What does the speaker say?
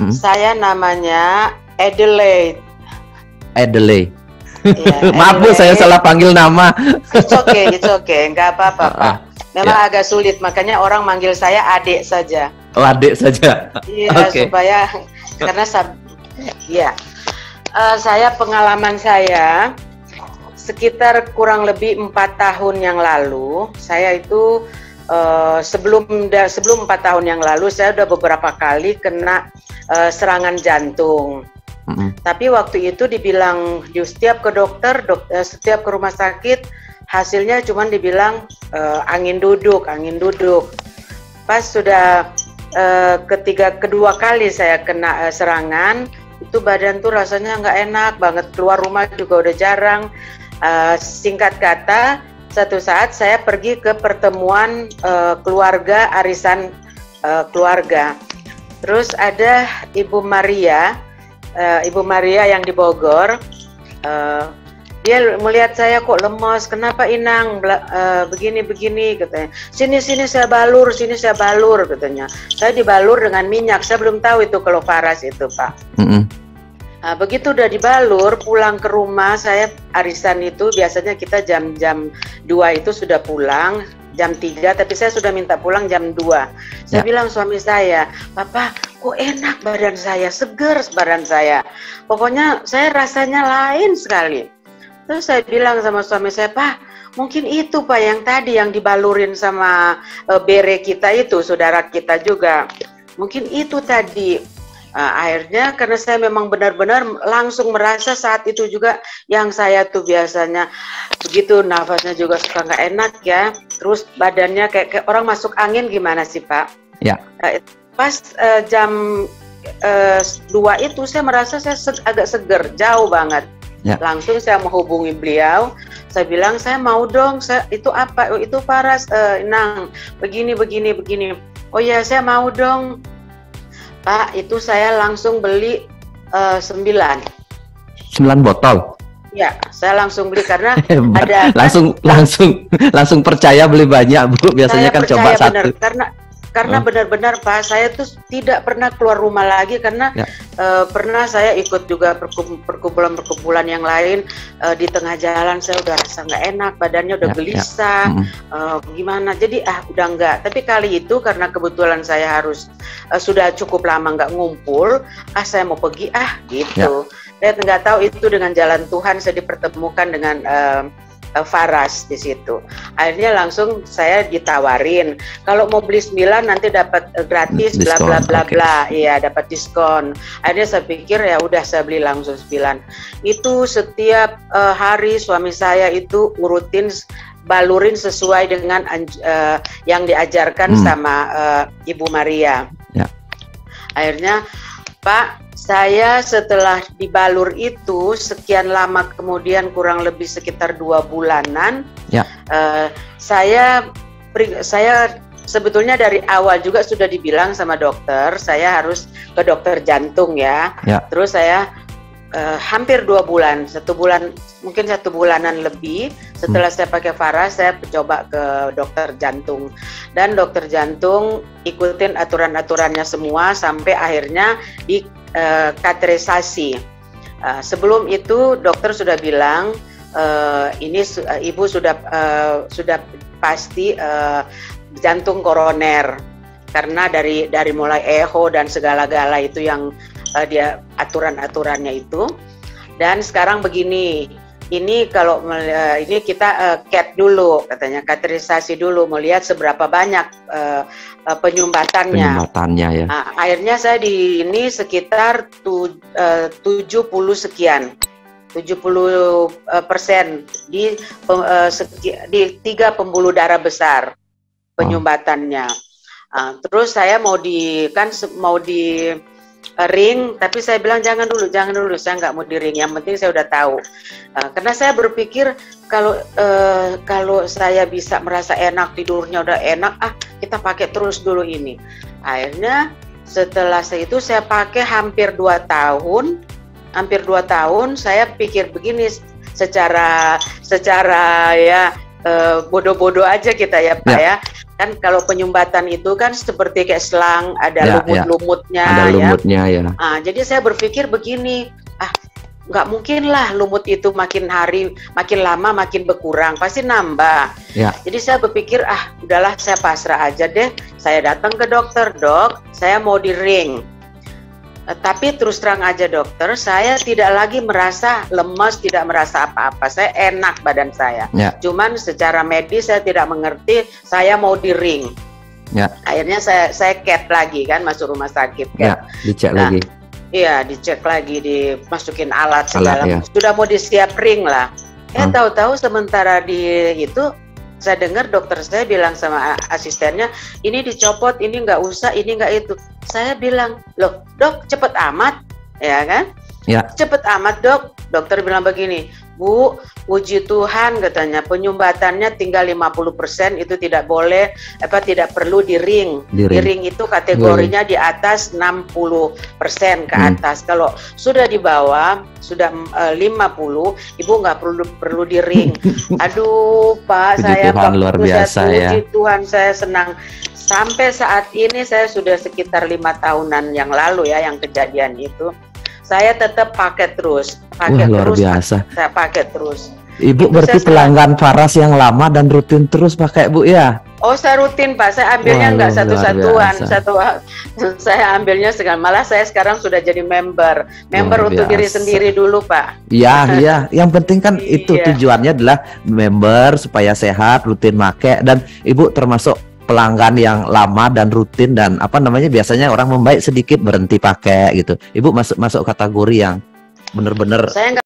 Saya namanya Adelaide. Adelaide. Ya, Maaf Bu, saya salah panggil nama. It's okay, nggak apa-apa Pak. Memang agak sulit, makanya orang manggil saya adik saja. Oh, adik saja. Iya, supaya karena ya, saya pengalaman saya sekitar kurang lebih 4 tahun yang lalu, saya itu sebelum 4 tahun yang lalu saya udah beberapa kali kena serangan jantung. Tapi waktu itu dibilang setiap ke dokter, setiap ke rumah sakit, hasilnya cuman dibilang angin duduk. Pas sudah kedua kali saya kena serangan, itu badan tuh rasanya nggak enak banget, keluar rumah juga udah jarang. Singkat kata, satu saat saya pergi ke pertemuan keluarga, arisan keluarga. Terus ada Ibu Maria yang di Bogor. Dia melihat saya kok lemas, kenapa Inang begini katanya. Sini saya balur katanya. Saya dibalur dengan minyak, saya belum tahu itu klofaras itu Pak. Nah, begitu udah dibalur, pulang ke rumah, saya arisan itu biasanya kita jam 2 itu sudah pulang, jam 3, tapi saya sudah minta pulang jam 2. Saya bilang suami saya, Papa, kok enak badan saya, seger badan saya. Pokoknya saya rasanya lain sekali. Terus saya bilang sama suami saya, Pak, mungkin itu Pak yang tadi yang dibalurin sama bere kita itu, saudara kita juga. Mungkin itu tadi. Akhirnya karena saya memang benar-benar langsung merasa saat itu juga yang saya tuh biasanya begitu nafasnya juga suka nggak enak ya, terus badannya kayak orang masuk angin gimana sih Pak? Ya. Pas jam 2 itu saya merasa saya agak seger, jauh banget. Ya. Langsung saya menghubungi beliau, saya bilang saya mau dong, itu apa? Oh, itu Faras, Inang, begini. Oh ya saya mau dong. Pak, itu saya langsung beli 9 botol. Ya, saya langsung beli karena ada langsung percaya beli banyak Bu. Biasanya saya kan coba satu. Karena benar-benar Pak, saya tuh tidak pernah keluar rumah lagi karena pernah saya ikut juga perkumpulan yang lain, di tengah jalan saya udah rasa nggak enak, badannya udah gelisah, gimana, jadi udah nggak. Tapi kali itu karena kebetulan saya harus sudah cukup lama nggak ngumpul, saya mau pergi gitu. Saya nggak tahu itu dengan jalan Tuhan saya dipertemukan dengan Faras di situ. Akhirnya langsung saya ditawarin kalau mau beli 9 nanti dapat gratis bla bla bla bla. Iya, dapat diskon. Akhirnya saya pikir ya udah saya beli langsung 9. Itu setiap hari suami saya itu urutin balurin sesuai dengan yang diajarkan sama Ibu Maria. Ya. Akhirnya Pak, saya setelah dibalur itu sekian lama kemudian kurang lebih sekitar 2 bulanan, saya sebetulnya dari awal juga sudah dibilang sama dokter, saya harus ke dokter jantung ya. Terus saya hampir 2 bulan, 1 bulan, mungkin 1 bulanan lebih setelah saya pakai Faras, saya coba ke dokter jantung. Dan dokter jantung ikutin aturan-aturannya semua sampai akhirnya di kateterisasi. Sebelum itu dokter sudah bilang ini ibu sudah pasti jantung koroner karena dari mulai echo dan segala-gala itu yang dia aturan-aturannya itu. Dan sekarang begini, ini kalau ini kita CAT dulu katanya, kateterisasi dulu melihat seberapa banyak penyumbatannya ya. Akhirnya saya di ini sekitar 70 sekian, 70% di 3 pembuluh darah besar penyumbatannya. Terus saya mau di ring, tapi saya bilang jangan dulu, saya nggak mau di ring, yang penting saya udah tahu. Karena saya berpikir kalau saya bisa merasa enak, tidurnya udah enak, kita pakai terus dulu ini. Akhirnya setelah itu saya pakai hampir 2 tahun, saya pikir begini, secara ya bodoh-bodoh aja kita ya Pak ya. kan kalau penyumbatan itu kan seperti kayak selang, ada Ya, lumut-lumutnya ada ya. lumutnya ya. Jadi saya berpikir begini, nggak mungkin lah lumut itu makin hari, makin lama makin berkurang, pasti nambah. Ya. Jadi saya berpikir, udahlah saya pasrah aja deh. Saya datang ke dokter, dok, saya mau di ring. Tapi terus terang aja dokter, saya tidak lagi merasa lemas, tidak merasa apa-apa. Saya enak badan saya. Ya. Cuman secara medis saya tidak mengerti, saya mau di ring. Ya. Akhirnya saya cat lagi kan, masuk rumah sakit kan. Ya, dicek lagi. Iya, dicek lagi, dimasukin alat segala. Ya. Sudah mau disiap ring lah. Tahu-tahu sementara di itu, saya dengar dokter saya bilang sama asistennya, ini dicopot, ini nggak usah, ini nggak itu. Saya bilang, loh dok, cepet amat, ya kan? Ya. Cepet amat dok. Dokter bilang begini, Bu, puji Tuhan katanya, penyumbatannya tinggal 50%, itu tidak boleh, tidak perlu di ring. Di ring itu kategorinya di atas 60% ke atas. Kalau sudah di bawah, sudah 50, Ibu nggak perlu di ring. Aduh Pak, puji saya Tuhan, luar biasa ya. Puji Tuhan, saya senang. Sampai saat ini saya sudah sekitar 5 tahunan yang lalu ya, yang kejadian itu. Saya tetap pakai terus, luar biasa. Saya pakai terus. Ibu berarti pelanggan Faras yang lama dan rutin terus pakai Bu ya? Oh, saya rutin Pak, saya ambilnya nggak satu-satuan, saya ambilnya sekarang. Malah saya sekarang sudah jadi member untuk diri sendiri dulu Pak. Iya, yang penting kan itu tujuannya adalah member supaya sehat, rutin pakai, dan Ibu termasuk pelanggan yang lama dan rutin, dan biasanya orang membaik sedikit berhenti pakai gitu. Ibu masuk kategori yang bener-bener